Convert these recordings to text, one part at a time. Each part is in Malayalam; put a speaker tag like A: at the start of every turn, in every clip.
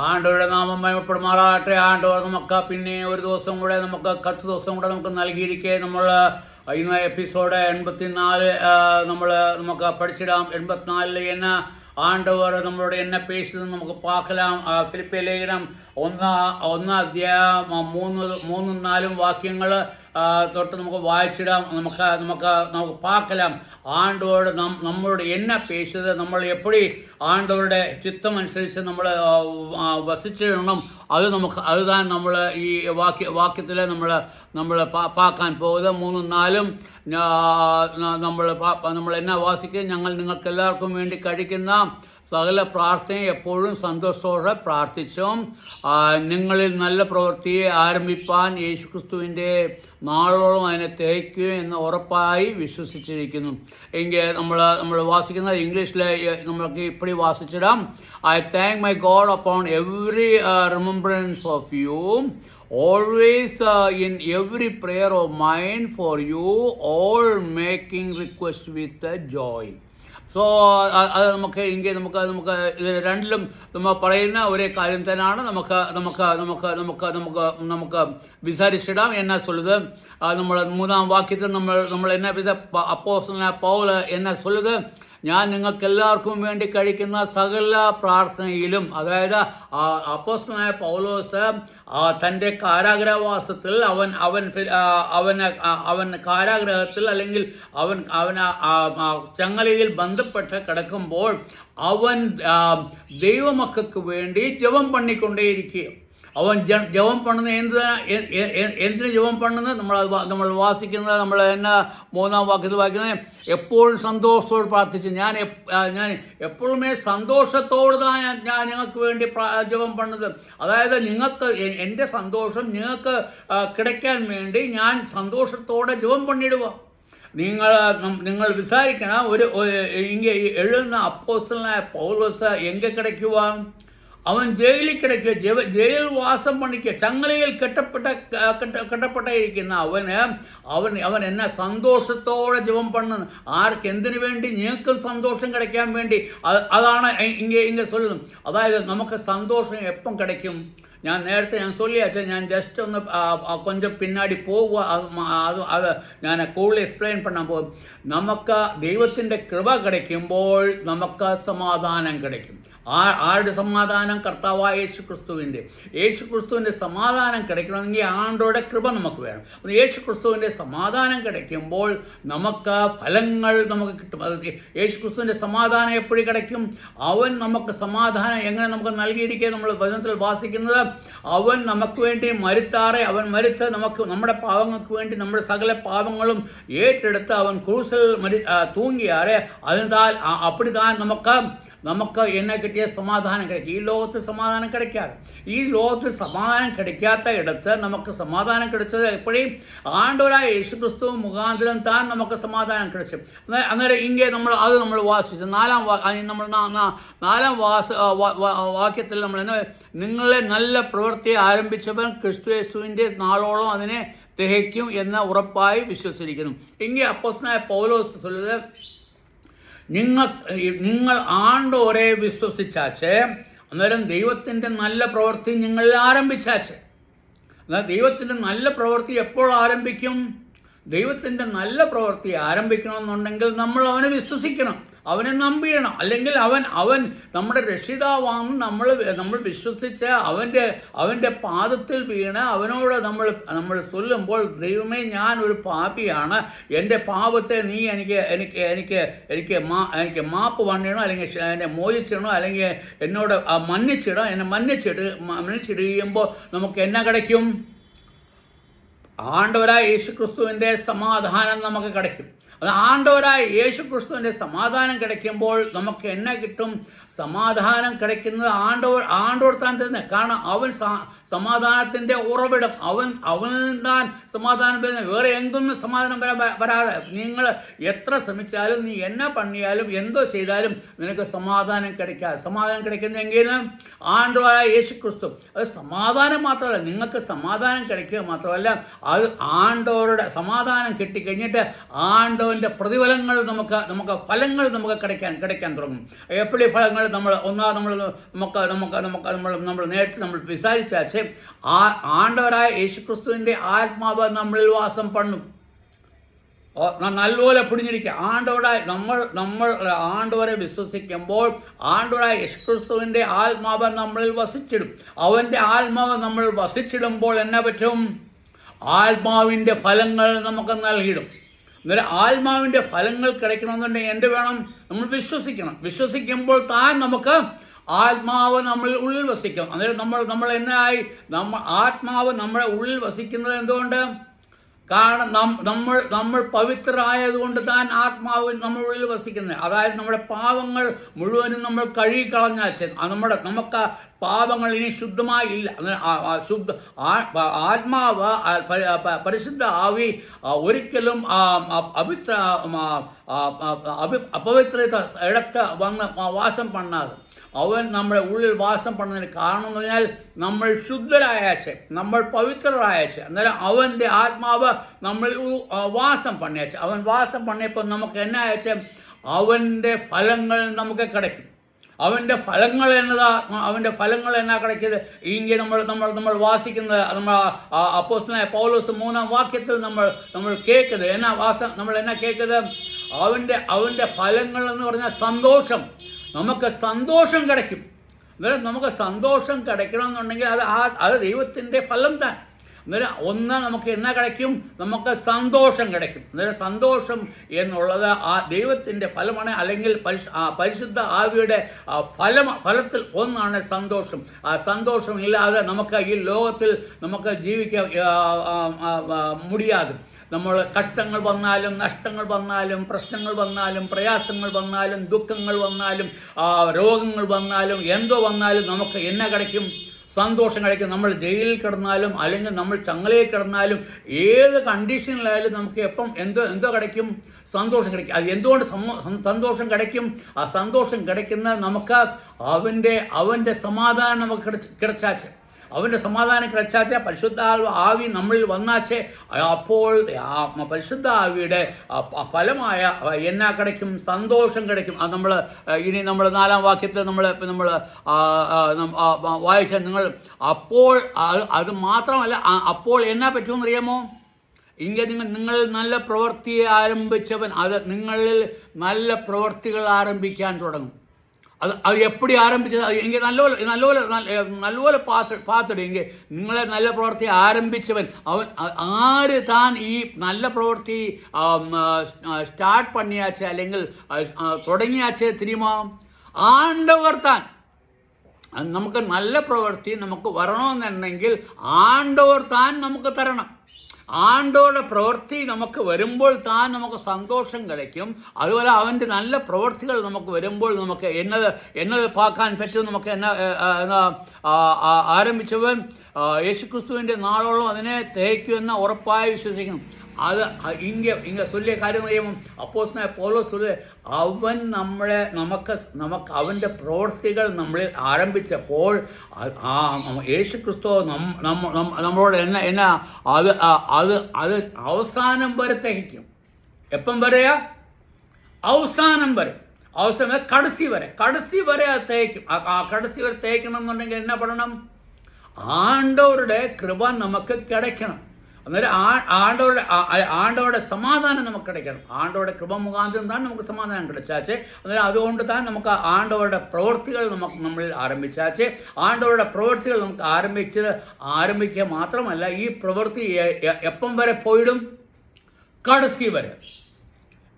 A: ആണ്ടവരുടെ നാമം മഹിമപ്പെടുമാറാകട്ടെ. ആണ്ടവർ നമുക്ക് പിന്നെ ഒരു ദിവസം കൂടെ നമുക്ക് 10 ദിവസം കൂടെ നമുക്ക് നൽകിയിരിക്കെ നമ്മൾ ഇന്ന് എപ്പിസോഡ് 84 നമുക്ക് പഠിച്ചിടാം. 84 എന്ന ஆண்டவர் நம்மளுடைய என்ன பேசுது நமக்கு பார்க்கலாம். பிலிப்பிய ലേഖനം 1 അധ്യായം 3-4 വാക്യങ്ങൾ തൊട്ട് നമുക്ക് വായിച്ചിടാം. നമുക്ക് பார்க்கலாம். ஆண்டவர் நம்மளோட என்ன பேசுது, നമ്മൾ எப்படி ஆண்டவருடைய ചിത്തം അനുസരിച്ച് നമ്മൾ വസിച്ചിടണം, അതുதான் നമ്മൾ ഈ വാക്യത്തിൽ നമ്മൾ பார்ക്കാൻ പോകുന്നത്. 3-4 നമ്മൾ എന്നാ വാസിക്കും, ഞങ്ങൾ നിങ്ങൾക്ക് എല്ലാവർക്കും വേണ്ടി കഴിക്കുന്ന സകല പ്രാർത്ഥനയെ എപ്പോഴും സന്തോഷത്തോടെ പ്രാർത്ഥിച്ചും നിങ്ങളിൽ നല്ല പ്രവൃത്തിയെ ആരംഭിപ്പാൻ യേശുക്രിസ്തുവിൻ്റെ നാളോളം അതിനെ തികയ്ക്കുക എന്ന് ഉറപ്പായി വിശ്വസിച്ചിരിക്കുന്നു. എങ്കിൽ നമ്മൾ വാസിക്കുന്ന ഇംഗ്ലീഷിൽ നമ്മൾക്ക് ഇപ്പടി വാസിച്ചിടാം. I thank my God upon every remembrance of you, always in every prayer of mine for you, all making request with joy. So അത് നമുക്ക് ഇത് രണ്ടിലും നമ്മൾ പറയുന്ന ഒരേ കാര്യം തന്നെയാണ്. നമുക്ക് വിസാരിച്ചിടാം. എന്നാ சொல்லுது, നമ്മൾ 3-ാം വാക്യത്തിൽ നമ്മൾ എന്നാ അപ്പോസ്തലനായ പൗൽ എന്നാ சொல்லுது, ഞാൻ നിങ്ങൾക്ക് എല്ലാവർക്കും വേണ്ടി കഴിക്കുന്ന സകല പ്രാർത്ഥനയിലും, അതായത് അപ്പോസ്തലനായ പൗലോസ് തൻ്റെ കാരാഗ്രഹവാസത്തിൽ അവൻ കാരാഗ്രഹത്തിൽ അല്ലെങ്കിൽ അവൻ ചങ്ങലയിൽ ബന്ധപ്പെട്ട് കിടക്കുമ്പോൾ അവൻ ദൈവമക്കൾക്ക് വേണ്ടി ജപം പണിക്കൊണ്ടേയിരിക്കുക. അവൻ ജപം പണുന്നത് എന്തിന് ജപം പണുന്നത് നമ്മൾ വാസിക്കുന്നത്, നമ്മൾ എന്നാ 3-ാം വാക്യത്തിൽ വായിക്കുന്നത്, എപ്പോഴും സന്തോഷത്തോട് പ്രാർത്ഥിച്ച് ഞാൻ എപ്പോഴുമേ സന്തോഷത്തോട് ഞാൻ നിങ്ങൾക്ക് വേണ്ടി ജപം പണുന്നത്. അതായത് എൻ്റെ സന്തോഷം നിങ്ങൾക്ക് കിടക്കാൻ വേണ്ടി ഞാൻ സന്തോഷത്തോടെ ജപം പണിയിടുക. നിങ്ങൾ വിചാരിക്കണം, ഇങ്ങനെ എഴുതുന്ന അപ്പോസ്തലനായ പൗലോസ് എங்கே കിടക്കുക? അവൻ ജയിലിൽ കിടക്കുക, ജയിൽ വാസം പണിക്കുക, ചങ്ങലയിൽ കെട്ടപ്പെട്ടിരിക്കുന്ന അവൻ എന്നെ സന്തോഷത്തോടെ ജപം പണ്ണുന്നു. ആർക്ക്? എന്തിനു വേണ്ടി? നിങ്ങൾക്ക് സന്തോഷം கிடைക്കാൻ വേണ്ടി. അതാണ് ഇങ്ങനെ சொல்லுന്നത്. അതായത് നമുക്ക് സന്തോഷം എപ്പം கிடைക്കും? ഞാൻ നേരത്തെ சொல்லியாச்சு. ഞാൻ ജസ്റ്റ് ഒന്ന് കൊഞ്ചം പിന്നാടി പോവുക, അത് ഞാൻ കൂടുതൽ എക്സ്പ്ലെയിൻ പണ്ണാൻ പോകും. നമുക്ക് ദൈവത്തിൻ്റെ കൃപ கிடைക്കുമ്പോൾ നമുക്ക് സമാധാനം கிடைക്കും. ആരുടെ സമാധാനം? കർത്താവായ യേശുക്രിസ്തുവിൻ്റെ സമാധാനം கிடைക്കണമെങ്കിൽ ആണ്ടോടെ കൃപ നമുക്ക് വേണം. യേശുക്രിസ്തുവിൻ്റെ സമാധാനം கிடைക്കുമ്പോൾ നമുക്ക് ഫലങ്ങൾ നമുക്ക് കിട്ടും. അത് യേശുക്രിസ്തുവിൻ്റെ സമാധാനം എപ്പോഴും கிடைക്കും? അവൻ നമുക്ക് സമാധാനം എങ്ങനെ നമുക്ക് നൽകിയിരിക്കുക? നമ്മൾ വചനത്തിൽ വാസിക്കുന്നത്, അവൻ നമുക്ക് വേണ്ടി മരിത്താറെ, അവൻ മരിത്ത് നമ്മുടെ പാവങ്ങൾക്ക് വേണ്ടി നമ്മുടെ സകല പാവങ്ങളും ഏറ്റെടുത്ത് അവൻ ക്രൂസിൽ തൂങ്ങിയാറെ. അതിനാൽ അപ്പടിത്താൻ നമുക്ക് എന്നെ കിട്ടിയ സമാധാനം கிடைக்கும். ഈ ലോകത്ത് സമാധാനം கிடைக்காது. ഈ ലോകത്ത് സമാധാനം கிடைക്കാത്ത ഇടത്ത് നമുക്ക് സമാധാനം கிடைച്ചത് എപ്പോഴും ആണ്ടവരായ യേശുക്രിസ്തു മുഖാന്തരം താൻ നമുക്ക് സമാധാനം கிடைച്ചു. അന്നേരം ഇങ്ങനെ നമ്മൾ വാസിച്ചു. 4-ാം വാക്യത്തിൽ നമ്മൾ നിങ്ങളെ നല്ല പ്രവൃത്തി ആരംഭിച്ചവൻ ക്രിസ്തു യേശുവിൻ്റെ നാളോളം അതിനെ തികയ്ക്കും എന്ന് ഉറപ്പായി വിശ്വസിച്ചിരിക്കുന്നു. ഇങ്ങനെ അപ്പോസ്തലനായ പൗലോസ് சொல்லுது, നിങ്ങൾ ആണ്ടോരെ വിശ്വസിച്ചാച്ച്, അന്നേരം ദൈവത്തിൻ്റെ നല്ല പ്രവൃത്തി നിങ്ങളിൽ ആരംഭിച്ചാച്ച്. എന്നാൽ ദൈവത്തിൻ്റെ നല്ല പ്രവൃത്തി എപ്പോൾ ആരംഭിക്കും? ദൈവത്തിൻ്റെ നല്ല പ്രവൃത്തി ആരംഭിക്കണമെന്നുണ്ടെങ്കിൽ നമ്മൾ അവനെ വിശ്വസിക്കണം, അവനെ നമ്പിയണം. അല്ലെങ്കിൽ അവൻ നമ്മുടെ രക്ഷിതാവാണെന്ന് നമ്മൾ വിശ്വസിച്ച് അവൻ്റെ പാദത്തിൽ വീണ് അവനോട് നമ്മൾ ചൊല്ലുമ്പോൾ, ദൈവമേ ഞാൻ ഒരു പാപിയാണ്, എൻ്റെ പാപത്തെ നീ എനിക്ക് മാപ്പ് പണിയണോ, അല്ലെങ്കിൽ എന്നെ മോചിച്ചിടണോ, അല്ലെങ്കിൽ എന്നോട് എന്നെ മன்னிച്ചിടുമ്പോൾ നമുക്ക് എന്നാ கிடைക്കും? ആണ്ടവരായ യേശുക്രിസ്തുവിൻ്റെ സമാധാനം നമുക്ക് கிடைക്കും. അത് ആണ്ടവരായ യേശുക്രിസ്തുവിൻ്റെ സമാധാനം கிடைക്കുമ്പോൾ നമുക്ക് എന്നാ കിട്ടും? സമാധാനം கிடைക്കുന്നത് ആണ്ടോർ താൻ തന്നെ. കാരണം അവൻ സമാധാനത്തിൻ്റെ ഉറവിടം. അവൻ താൻ സമാധാനം വരുന്നത്. വേറെ എങ്കൊന്നും സമാധാനം വരാതെ നിങ്ങൾ എത്ര ശ്രമിച്ചാലും, നീ എന്നാ പണിയാലും, എന്തോ ചെയ്താലും നിനക്ക് സമാധാനം கிடைക്കാതെ. സമാധാനം கிடைക്കുന്നതെങ്കിലും ആണ്ടവരായ യേശുക്രിസ്തു. അത് സമാധാനം മാത്രമല്ല, നിങ്ങൾക്ക് സമാധാനം கிடைക്കുക മാത്രമല്ല, അത് ആണ്ടവരുടെ സമാധാനം കിട്ടിക്കഴിഞ്ഞിട്ട് ആണ്ടവർ ചെയ്തവൻ്റെ പ്രതിഫലങ്ങൾ നമുക്ക് ഫലങ്ങൾ നമുക്ക് கிடைക്കാൻ തുടങ്ങും. എപ്പോഴും ഫലങ്ങൾ നമ്മൾ നേരത്തെ നമ്മൾ വിസാരിച്ചാച്ച് ആണ്ടവരായ യേശുക്രിസ്തുവിൻ്റെ ആത്മാവ് നമ്മളിൽ വാസം പണ്ണും. നല്ലപോലെ പിടിഞ്ഞിരിക്കുക. നമ്മൾ ആണ്ടവരെ വിശ്വസിക്കുമ്പോൾ ആണ്ടവരായ യേശുക്രിസ്തുവിൻ്റെ ആത്മാവ് നമ്മളിൽ വസിച്ചിടും. അവൻ്റെ ആത്മാവ് നമ്മൾ വസിച്ചിടുമ്പോൾ എന്നാ പറ്റും? ആത്മാവിൻ്റെ ഫലങ്ങൾ നമുക്ക് നൽകിയിടും. അന്നേരം ആത്മാവിൻ്റെ ഫലങ്ങൾ கிடைക്കണമെന്നുണ്ടെങ്കിൽ എന്ത് വേണം? നമ്മൾ വിശ്വസിക്കുമ്പോൾ താൻ നമുക്ക് ആത്മാവ് നമ്മൾ ഉള്ളിൽ വസിക്കും. അന്നേരം നമ്മൾ എന്നായി? ആത്മാവ് നമ്മുടെ ഉള്ളിൽ വസിക്കുന്നത് എന്തുകൊണ്ട്? കാരണം നമ്മൾ പവിത്രരായതുകൊണ്ട് താൻ ആത്മാവ് നമ്മുടെ ഉള്ളിൽ വസിക്കുന്നത്. അതായത് നമ്മുടെ പാപങ്ങൾ മുഴുവനും നമ്മൾ കഴുകിക്കളഞ്ഞാൽ നമുക്ക് പാപങ്ങൾ ഇനി ശുദ്ധമായി ഇല്ല. ആത്മാവ് പരിശുദ്ധ ആവി ഒരിക്കലും അപവിത്രത ഇടത്ത് വന്ന് വാസം പണ്ണാതെ അവൻ നമ്മുടെ ഉള്ളിൽ വാസം പണ്ണതിന് കാരണം എന്ന് പറഞ്ഞാൽ നമ്മൾ ശുദ്ധരായാച്ച്, നമ്മൾ പവിത്രരായാച്ച്. അന്നേരം അവൻ്റെ ആത്മാവ് നമ്മൾ വാസം പണിയാച്ച്. അവൻ വാസം പണിയപ്പോൾ നമുക്ക് എന്നാ അയച്ച്? അവൻ്റെ ഫലങ്ങൾ നമുക്ക് கிடைക്കും. അവൻ്റെ ഫലങ്ങൾ എന്നാ கிடைக்கிது? ഇങ്ങനെ നമ്മൾ വാസിക്കുന്നത് നമ്മൾ അപ്പോസ്തലനായ പൗലോസ് 3-ാം വാക്യത്തിൽ നമ്മൾ കേൾക്കുന്നത് നമ്മൾ എന്നാ കേൾക്കുന്നത്? അവൻ്റെ ഫലങ്ങൾ എന്ന് പറഞ്ഞാൽ സന്തോഷം. നമുക്ക് സന്തോഷം கிடைക്കും. അന്നേരം നമുക്ക് സന്തോഷം கிடைക്കണമെന്നുണ്ടെങ്കിൽ അത് ദൈവത്തിൻ്റെ ഫലം താൻ. അന്നേരം നമുക്ക് എന്നാ கிடைക്കും? നമുക്ക് സന്തോഷം கிடைക്കും. അന്നേരം സന്തോഷം എന്നുള്ളത് ആ ദൈവത്തിൻ്റെ ഫലമാണ്, അല്ലെങ്കിൽ പരിശുദ്ധ ആവിയുടെ ഫലത്തിൽ ഒന്നാണ് സന്തോഷം. ആ സന്തോഷം ഇല്ലാതെ നമുക്ക് ഈ ലോകത്തിൽ നമുക്ക് ജീവിക്കാൻ മുടിയാതെ. നമ്മൾ കഷ്ടങ്ങൾ വന്നാലും നഷ്ടങ്ങൾ വന്നാലും പ്രശ്നങ്ങൾ വന്നാലും പ്രയാസങ്ങൾ വന്നാലും ദുഃഖങ്ങൾ വന്നാലും രോഗങ്ങൾ വന്നാലും എന്തോ വന്നാലും നമുക്ക് എന്നാ கிடைക്കും? സന്തോഷം கிடைക്കും. നമ്മൾ ജയിലിൽ കിടന്നാലും അല്ലെങ്കിൽ നമ്മൾ ചങ്ങലയിൽ കിടന്നാലും ഏത് കണ്ടീഷനിലായാലും നമുക്ക് എന്തോ கிடைക്കും? സന്തോഷം கிடைക്കും. അത് എന്തുകൊണ്ട് സന്തോഷം கிடைക്കും? ആ സന്തോഷം கிடைക്കുന്നത് നമുക്ക് അവൻ്റെ സമാധാനം നമുക്ക് கிடைച്ചാച്ച്. അവൻ്റെ സമാധാനം கிடைച്ചാച്ച് പരിശുദ്ധ ആവി നമ്മളിൽ വന്നാച്ച് അപ്പോൾ പരിശുദ്ധ ആവിയുടെ ഫലമായ എന്നാ கிடைക്കും? സന്തോഷം கிடைക്കും. അത് ഇനി നമ്മൾ 4-ാം വാക്യത്തിൽ നമ്മൾ വായിച്ച നിങ്ങൾ അപ്പോൾ അത് മാത്രമല്ല, അപ്പോൾ എന്നാ പറ്റുമെന്നറിയാമോ? നിങ്ങൾ നല്ല പ്രവൃത്തിയെ ആരംഭിച്ചവൻ അത് നിങ്ങളിൽ നല്ല പ്രവൃത്തികൾ ആരംഭിക്കാൻ തുടങ്ങും. അത് എപ്പടി ആരംഭിച്ചത്? എങ്കിൽ നല്ലപോലെ പാത്തിടും. എങ്കിൽ നിങ്ങളെ നല്ല പ്രവൃത്തി ആരംഭിച്ചവൻ അവൻ ആര്? താൻ ഈ നല്ല പ്രവൃത്തി സ്റ്റാർട്ട് പണിയാച്ച അല്ലെങ്കിൽ തുടങ്ങിയാച്ച தெரியுமா? ആണ്ടവർ താൻ. നമുക്ക് നല്ല പ്രവൃത്തി നമുക്ക് വരണമെന്നുണ്ടെങ്കിൽ ആണ്ടവർ താൻ നമുക്ക് തരണം. ആണ്ടോടെ പ്രവൃത്തി നമുക്ക് വരുമ്പോൾ താൻ നമുക്ക് സന്തോഷം கிடைക്കും. അതുപോലെ അവൻ്റെ നല്ല പ്രവൃത്തികൾ നമുക്ക് വരുമ്പോൾ നമുക്ക് എന്നത് പാക്കാൻ പറ്റും. നമുക്ക് ആരംഭിച്ചവൻ യേശുക്രിസ്തുവിൻ്റെ നാളോളം അതിനെ തേക്കുമെന്ന് ഉറപ്പായി വിശ്വസിക്കണം. അത് ഇങ്ങ ചൊല്ലിയ കാര്യം അറിയുമ്പോൾ അപ്പോസ്തലനായ പൗലോസ് ചൊല്ലുക, അവൻ നമുക്ക് അവൻ്റെ പ്രവൃത്തികൾ നമ്മളിൽ ആരംഭിച്ചപ്പോൾ യേശുക്രിസ്തു നമ്മളോട് അത് അവസാനം വരെ തേക്കും. എപ്പം വരെയാ? അവസാനം വരെ. കടസി വരെ അത് തേക്കും. കടസി വരെ തേക്കണം എന്നുണ്ടെങ്കിൽ എന്നാ പറയണം? ആണ്ടവരുടെ കൃപ നമുക്ക് கிடைക്കണം. അന്നേരം ആണ്ടവരുടെ സമാധാനം നമുക്ക് கிடைക്കണം. ആണ്ടവരുടെ കൃപ മുഖാന്തരം താൻ നമുക്ക് സമാധാനം கிடைച്ചാച്ച്. അന്നേരം അതുകൊണ്ട് താൻ നമുക്ക് ആണ്ടവരുടെ പ്രവൃത്തികൾ നമ്മളിൽ ആരംഭിച്ചാച്ച്. ആണ്ടവരുടെ പ്രവൃത്തികൾ നമുക്ക് ആരംഭിക്കുക മാത്രമല്ല, ഈ പ്രവൃത്തി എപ്പം വരെ പോയിടും? കടസി വരെ.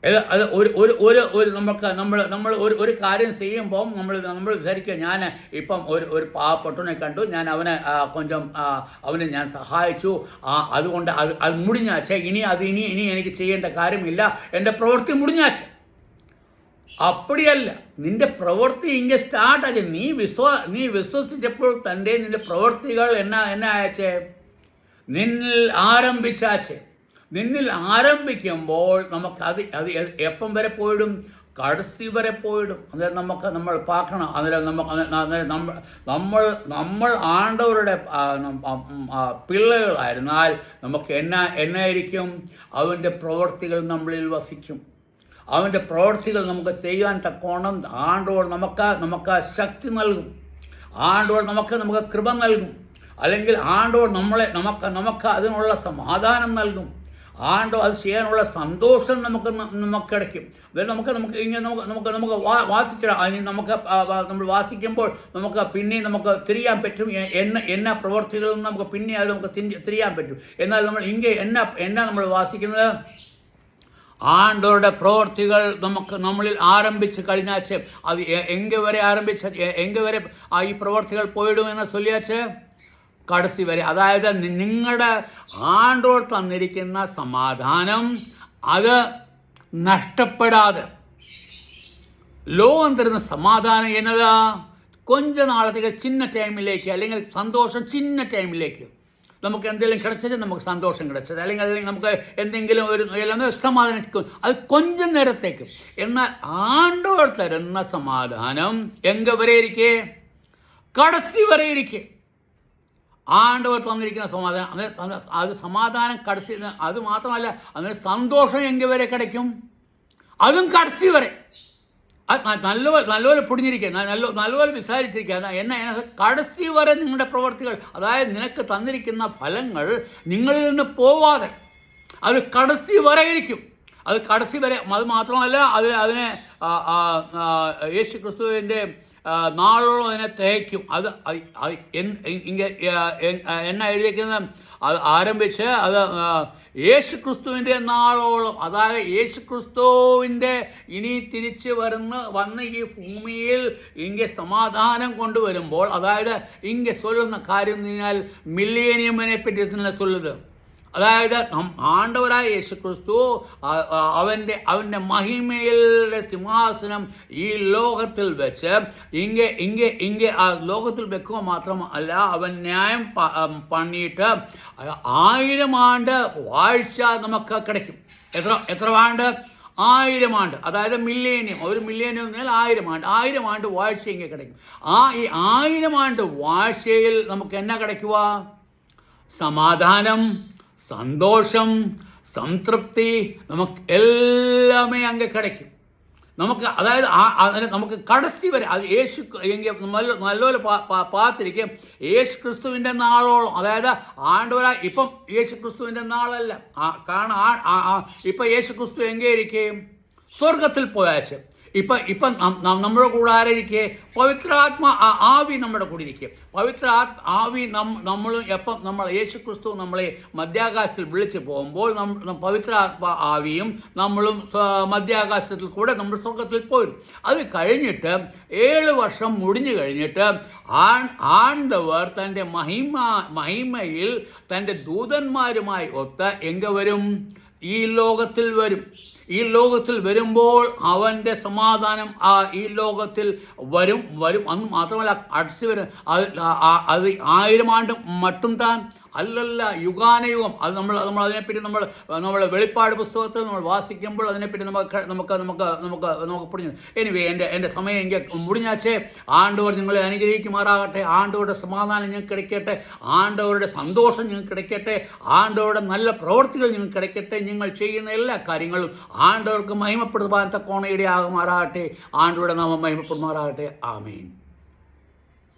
A: അത് നമ്മൾ ഒരു കാര്യം ചെയ്യുമ്പോൾ നമ്മൾ വിചാരിക്കുക, ഞാൻ ഇപ്പം ഒരു പാവപ്പെട്ടവനെ കണ്ടു, ഞാൻ അവനെ ഞാൻ സഹായിച്ചു, അതുകൊണ്ട് അത് മുടിഞ്ഞാച്ചേ, ഇനി എനിക്ക് ചെയ്യേണ്ട കാര്യമില്ല, എൻ്റെ പ്രവൃത്തി മുടിഞ്ഞാച്ചേ. അപ്പടിയല്ല. നിന്റെ പ്രവൃത്തി ഇങ്ങനെ സ്റ്റാർട്ട് ആച്ചേ. നീ വിശ്വസിച്ചപ്പോൾ തൻ്റെ നിന്റെ പ്രവൃത്തികൾ എന്നാ അയച്ചേ? നിന്നിൽ ആരംഭിച്ചാച്ചേ. നിന്നിൽ ആരംഭിക്കുമ്പോൾ നമുക്ക് അത് എപ്പം വരെ പോയിടും? കടസി വരെ പോയിടും. അന്നേരം നമ്മൾ പാക്കണം. അന്നേരം നമ്മൾ ആണ്ടവരുടെ പിള്ളകളായിരുന്നാൽ നമുക്ക് എന്നായിരിക്കും? അവൻ്റെ പ്രവൃത്തികൾ നമ്മളിൽ വസിക്കും. അവൻ്റെ പ്രവൃത്തികൾ നമുക്ക് ചെയ്യാൻ തക്കോണം ആണ്ടോട് നമുക്ക് ശക്തി നൽകും. ആണ്ടോട് നമുക്ക് കൃപ നൽകും. അല്ലെങ്കിൽ ആണ്ടോട് നമുക്ക് അതിനുള്ള സമാധാനം നൽകും. ആണ്ടോ അത് ചെയ്യാനുള്ള സന്തോഷം നമുക്ക് കിടക്കും. നമുക്ക് വാസിച്ചിടാം. അതിന് നമ്മൾ വാസിക്കുമ്പോൾ നമുക്ക് പിന്നെ നമുക്ക് തിരിയാൻ പറ്റും. എന്നാ പ്രവർത്തികളിൽ നിന്ന് നമുക്ക് പിന്നെ അത് നമുക്ക് തിരിയാൻ പറ്റും. എന്നാൽ നമ്മൾ വാസിക്കുന്നത് ആണ്ടവരുടെ പ്രവൃത്തികൾ നമ്മളിൽ ആരംഭിച്ച് കഴിഞ്ഞാച്ച് അത് എങ്ക വരെ ഈ പ്രവൃത്തികൾ പോയിടുമെന്ന് ചൊല്ലിയാച്ച് കടസി വരെ. അതായത് നിങ്ങളുടെ ആണ്ടോട് തന്നിരിക്കുന്ന സമാധാനം അത് നഷ്ടപ്പെടാതെ, ലോകം തരുന്ന സമാധാനം എന്നത് കൊഞ്ച നാളത്തേക്ക് ചിന്ന ടൈമിലേക്ക്, അല്ലെങ്കിൽ സന്തോഷം ചിന്ന ടൈമിലേക്ക്, നമുക്ക് എന്തെങ്കിലും കിടച്ചത് നമുക്ക് സന്തോഷം കിടച്ചത്, അല്ലെങ്കിൽ നമുക്ക് എന്തെങ്കിലും ഒരു സമാധാനം അത് കൊഞ്ചം നേരത്തേക്ക്. എന്നാൽ ആണ്ടോട് തരുന്ന സമാധാനം എങ്ക വരെ ഇരിക്കേ? കടസി വരെ ഇരിക്കേ. ആണ്ടവർ തന്നിരിക്കുന്ന സമാധാനം, അത് സമാധാനം കടസി. അത് മാത്രമല്ല, അതിന് സന്തോഷം എങ്ക വരെ കിടക്കും? അതും കടസി വരെ. നല്ലപോലെ പൊടിഞ്ഞിരിക്കുക, നല്ലപോലെ വിസാരിച്ചിരിക്കുക. കടസി വരെ നിങ്ങളുടെ പ്രവർത്തികൾ, അതായത് നിനക്ക് തന്നിരിക്കുന്ന ഫലങ്ങൾ നിങ്ങളിൽ നിന്ന് പോവാതെ അത് കടസി വരെ ഇരിക്കും. അത് കടസി വരെ. അത് മാത്രമല്ല, അതിനെ യേശു ക്രിസ്തുവിൻ്റെ നാളോളം അതിനെ തേക്കും. അത് എന്നാ എഴുതിയിരിക്കുന്നത്? അത് ആരംഭിച്ച് അത് യേശു ക്രിസ്തുവിൻ്റെ നാളോളം, അതായത് യേശു ക്രിസ്തുവിൻ്റെ ഇനി തിരിച്ച് വന്ന് ഈ ഭൂമിയിൽ സമാധാനം കൊണ്ടുവരുമ്പോൾ, അതായത് ചൊല്ലുന്ന കാര്യം എന്ന് പറഞ്ഞാൽ മില്ലേനിയമിനെ പറ്റി തന്നെ ചൊല്ലുന്നത്. അതായത് ആണ്ടവരായ യേശു ക്രിസ്തു അവൻ്റെ മഹിമയുടെ സിംഹാസനം ഈ ലോകത്തിൽ വെച്ച് ആ ലോകത്തിൽ വെക്കുക മാത്രമല്ല, അവൻ ന്യായം പണിയിട്ട് 1000 ആണ്ട് വാഴ്ച നമുക്ക് കിടക്കും. എത്ര ആണ്ട്? 1000 ആണ്ട്. അതായത് മില്ലേനിയം. ഒരു മില്ലേനിയം എന്നാൽ 1000 ആണ്ട് വാഴ്ച കിടക്കും. ഈ 1000 ആണ്ട് വാഴ്ചയിൽ നമുക്ക് എന്നാ കിടക്കുക? സമാധാനം, സന്തോഷം, സംതൃപ്തി, നമുക്ക് എല്ലാമേ അങ്ങ് കിടക്കും. അതായത് നമുക്ക് കടസി വരെ അത് നല്ലപോലെ പാത്തിരിക്കും. യേശു ക്രിസ്തുവിൻ്റെ നാളോളം, അതായത് ആണ്ടവരാ. ഇപ്പം യേശു ക്രിസ്തുവിൻ്റെ നാളല്ല. കാരണം ഇപ്പം യേശു ക്രിസ്തു എങ്കേയിരിക്കും? സ്വർഗത്തിൽ പോയാച്ച്. ഇപ്പം നമ്മുടെ കൂടെ ആരായിരിക്കെ? ആവി നമ്മുടെ കൂടെ ഇരിക്കുക. ആവി നമ്മളും എപ്പം യേശു ക്രിസ്തു നമ്മളെ മധ്യാകാശത്തിൽ വിളിച്ചു പോകുമ്പോൾ ആവിയും നമ്മളും മധ്യാകാശത്തിൽ കൂടെ നമ്മൾ സ്വർഗത്തിൽ പോരും. അത് കഴിഞ്ഞിട്ട് 7 വർഷം മുടിഞ്ഞു കഴിഞ്ഞിട്ട് ആണ്ടവർ തൻ്റെ മഹിമയിൽ തൻ്റെ ദൂതന്മാരുമായി ഒത്ത് എങ്ക വരും? ഈ ലോകത്തിൽ വരും. ഈ ലോകത്തിൽ വരുമ്പോൾ അവൻ്റെ സമാധാനം ഈ ലോകത്തിൽ വരും. അന്ന് മാത്രമല്ല, അടിച്ചു വരും. അത് 1000 ആണ്ട് മട്ടും താൻ അല്ലല്ല, യുഗാനയുഗം. അത് നമ്മൾ അതിനെപ്പറ്റി നമ്മൾ വെളിപ്പാട് പുസ്തകത്തിൽ നമ്മൾ വാസിക്കുമ്പോൾ അതിനെപ്പറ്റി നമുക്ക് പൊടിഞ്ഞു. എനിവേ, എൻ്റെ സമയം എനിക്ക് മുടിഞ്ഞാച്ചേ. ആണ്ടവർ നിങ്ങളെ അനുഗ്രഹിക്കുമാറാകട്ടെ. ആണ്ടവരുടെ സമാധാനം നിങ്ങൾക്ക് കിടക്കട്ടെ. ആണ്ടവരുടെ സന്തോഷം നിങ്ങൾക്ക് കിടക്കട്ടെ. ആണ്ടവരുടെ നല്ല പ്രവൃത്തികൾ നിങ്ങൾക്ക് കിടക്കട്ടെ. നിങ്ങൾ ചെയ്യുന്ന എല്ലാ കാര്യങ്ങളും ആണ്ടവർക്ക് മഹിമപ്പെടുവാൻ തക്കോണം ഇടയാകുമാറാകട്ടെ. ആണ്ടവരുടെ നാമം മഹിമപ്പെടുമാറാകട്ടെ. ആമേൻ.